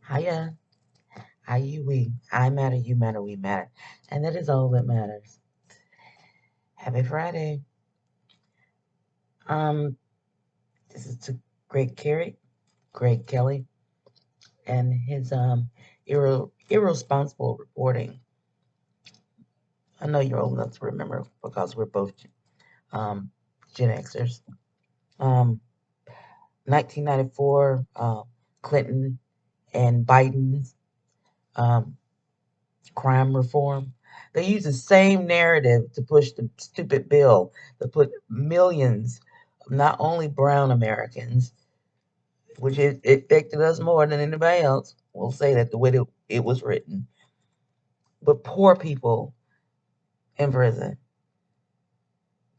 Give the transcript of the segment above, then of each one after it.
Hiya, how you we? I matter, you matter, we matter. And that is all that matters. Happy Friday. Um, this is to Greg Kelly, and his irresponsible reporting. I know you're old enough to remember because we're both um Gen Xers. Um, 1994, Clinton and Biden's um crime reform. They use the same narrative to push the stupid bill to put millions of not only brown Americans, which it affected us more than anybody else, we'll say that the way that it was written, but poor people in prison,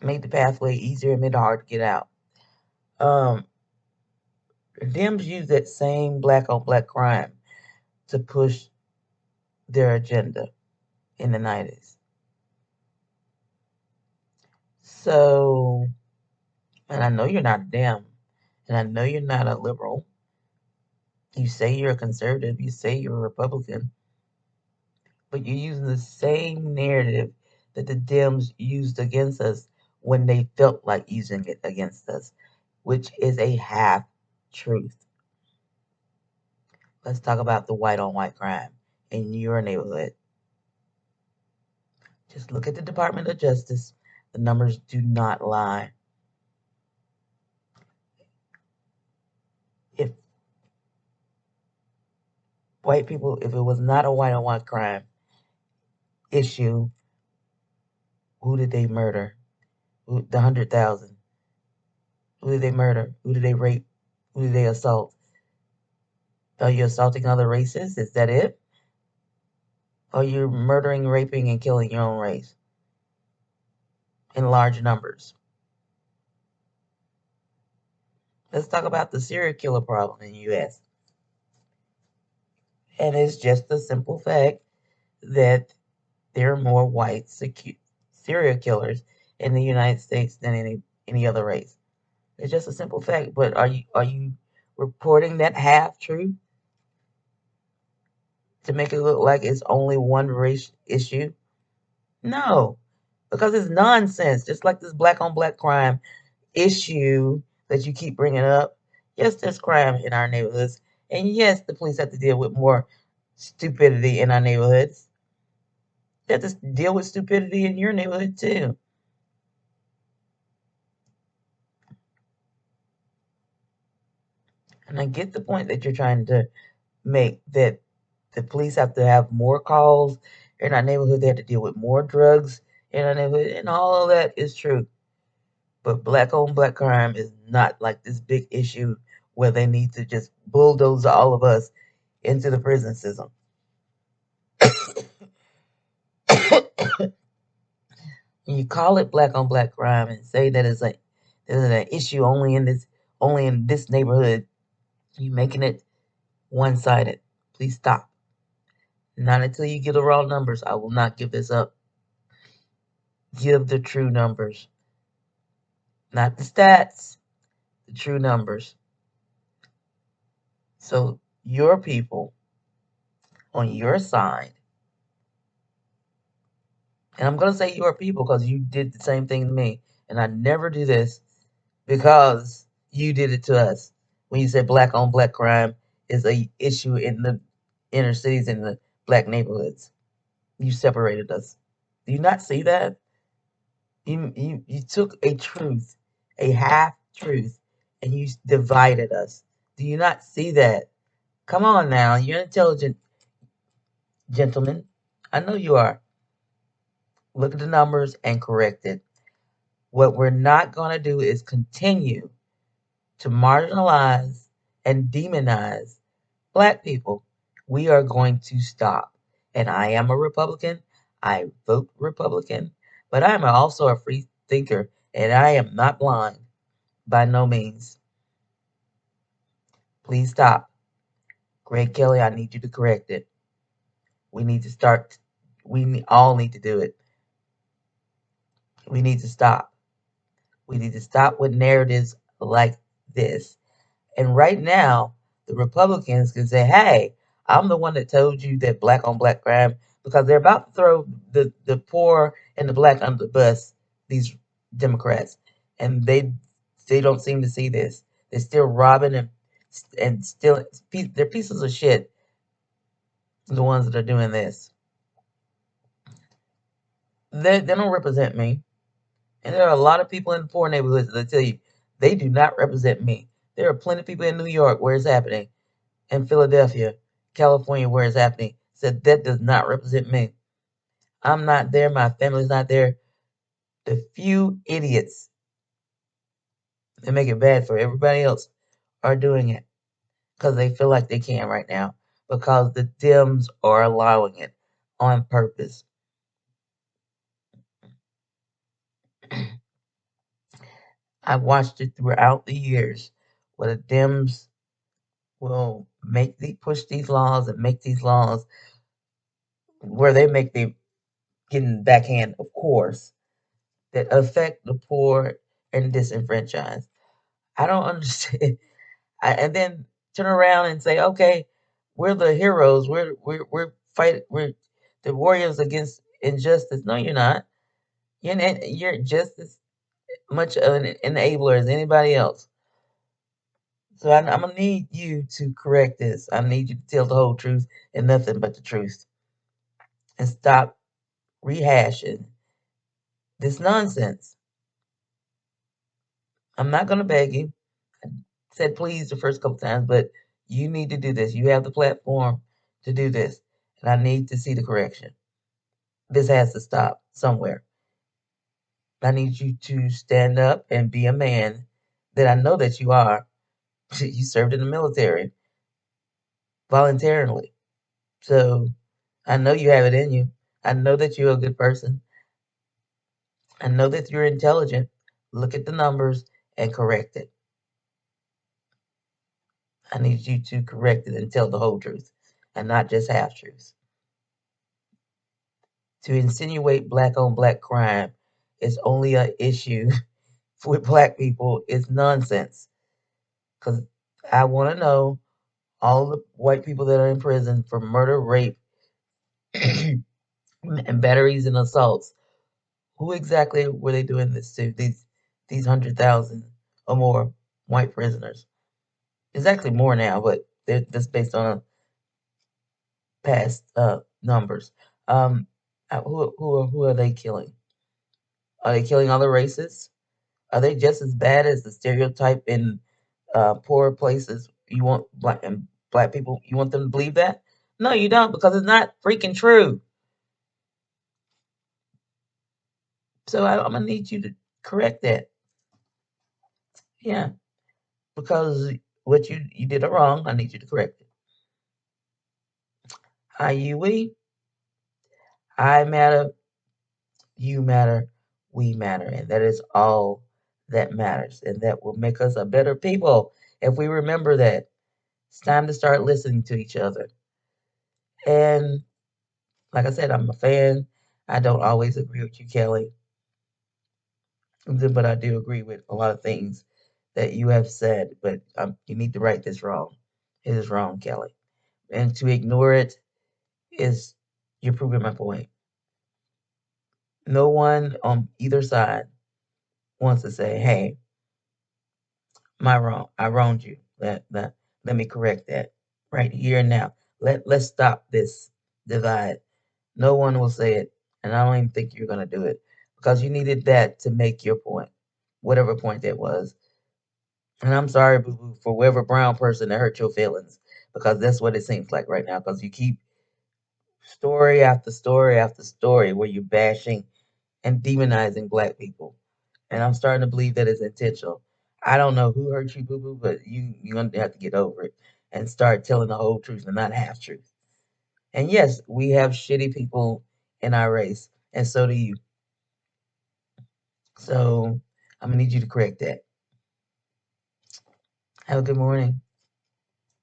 made the pathway easier and made it hard to get out. Um, Dems use that same black on black crime to push their agenda in the 90s. So, and I know you're not a Dem, and I know you're not a liberal. You say you're a conservative, you say you're a Republican, but you're using the same narrative that the Dems used against us when they felt like using it against us, which is a half truth. Let's talk about the white on white crime in your neighborhood. Just look at the Department of Justice. The numbers do not lie. If if it was not a white on white crime issue, who did they murder? The 100,000. Who did they murder? Who did they rape? Who did they assault? Are you assaulting other races? Is that it? Or you're murdering, raping, and killing your own race in large numbers? Let's talk about the serial killer problem in the U.S. And it's just a simple fact that there are more serial killers in the United States than any other race. It's just a simple fact. But are you reporting that half truth to make it look like it's only one race issue? No, because it's nonsense. Just like this black on black crime issue that you keep bringing up. Yes, there's crime in our neighborhoods, and yes, the police have to deal with more stupidity in our neighborhoods. They have to deal with stupidity in your neighborhood too. And I get the point that you're trying to make that the police have to have more calls in our neighborhood. They have to deal with more drugs in our neighborhood, and all of that is true. But black on black crime is not like this big issue where they need to just bulldoze all of us into the prison system. When you call it black on black crime and say that it's an issue only in this neighborhood, you making it one sided. Please stop. Not until you get the raw numbers. I will not give this up. Give the true numbers. Not the stats, the true numbers. So your people on your side, and I'm gonna say your people because you did the same thing to me, and I never do this because you did it to us. When you said black on black crime is a issue in the inner cities and the black neighborhoods, you separated us. Do you not see that? You took a truth, a half truth, and you divided us. Do you not see that? Come on now, you're an intelligent gentleman. I know you are. Look at the numbers and correct it. What we're not going to do is continue to marginalize and demonize black people. We are going to stop. And I am a Republican. I vote Republican. But I am also a free thinker. And I am not blind by no means. Please stop. Greg Kelly, I need you to correct it. We need to start. All need to do it. We need to stop. We need to stop with narratives like this. And right now, the Republicans can say, hey, I'm the one that told you that black on black crime because they're about to throw the poor and the black under the bus, these Democrats. And they don't seem to see this. They're still robbing and still they're pieces of shit, the ones that are doing this. They don't represent me. And there are a lot of people in the poor neighborhoods that tell you they do not represent me. There are plenty of people in New York where it's happening, in Philadelphia, California where it's happening, said that does not represent me. I'm not there. My family's not there. The few idiots that make it bad for everybody else are doing it because they feel like they can right now because the Dems are allowing it on purpose. I've watched it throughout the years where the Dems will push these laws and make these laws where they make the getting backhand, of course, that affect the poor and disenfranchised. I don't understand. And then turn around and say, okay, we're the heroes. We're the warriors against injustice. No, you're not. You're just as much of an enabler as anybody else. So I'm gonna need you to correct this. I need you to tell the whole truth and nothing but the truth, and stop rehashing this nonsense. I'm not gonna beg you. I said please the first couple times, but you need to do this. You have the platform to do this, and I need to see the correction. This has to stop somewhere. I need you to stand up and be a man that I know that you are. You served in the military voluntarily. So I know you have it in you. I know that you're a good person. I know that you're intelligent. Look at the numbers and correct it. I need you to correct it and tell the whole truth and not just half truths. To insinuate black on black crime is only an issue with black people is nonsense. Because I want to know all the white people that are in prison for murder, rape, and batteries and assaults. Who exactly were they doing this to? These 100,000 or more white prisoners. It's actually more now, but that's based on past numbers. Um, who are they killing? Are they killing other races? Are they just as bad as the stereotype in poor places? You want black people? You want them to believe that? No, you don't, because it's not freaking true. So I'm gonna need you to correct that. Yeah, because what you did it wrong. I need you to correct it. IUE, I matter, you matter, we matter, and that is all that matters, and that will make us a better people if we remember that. It's time to start listening to each other. And like I said, I'm a fan. I don't always agree with you, Kelly, but I do agree with a lot of things that you have said. But you need to right this wrong. It is wrong, Kelly. And to ignore it is you're proving my point. No one on either side wants to say, "Hey, my wrong. I wronged you. Let me correct that right here and now. Let's stop this divide." No one will say it, and I don't even think you're gonna do it because you needed that to make your point, whatever point that was. And I'm sorry, Boo Boo, for whoever brown person that hurt your feelings, because that's what it seems like right now. Because you keep story after story after story where you're bashing and demonizing black people, and I'm starting to believe that it's intentional. I don't know who hurt you, Boo Boo, but you're gonna have to get over it and start telling the whole truth and not half truth. And yes, we have shitty people in our race, and so do you. So I'm gonna need you to correct that. Have a good morning.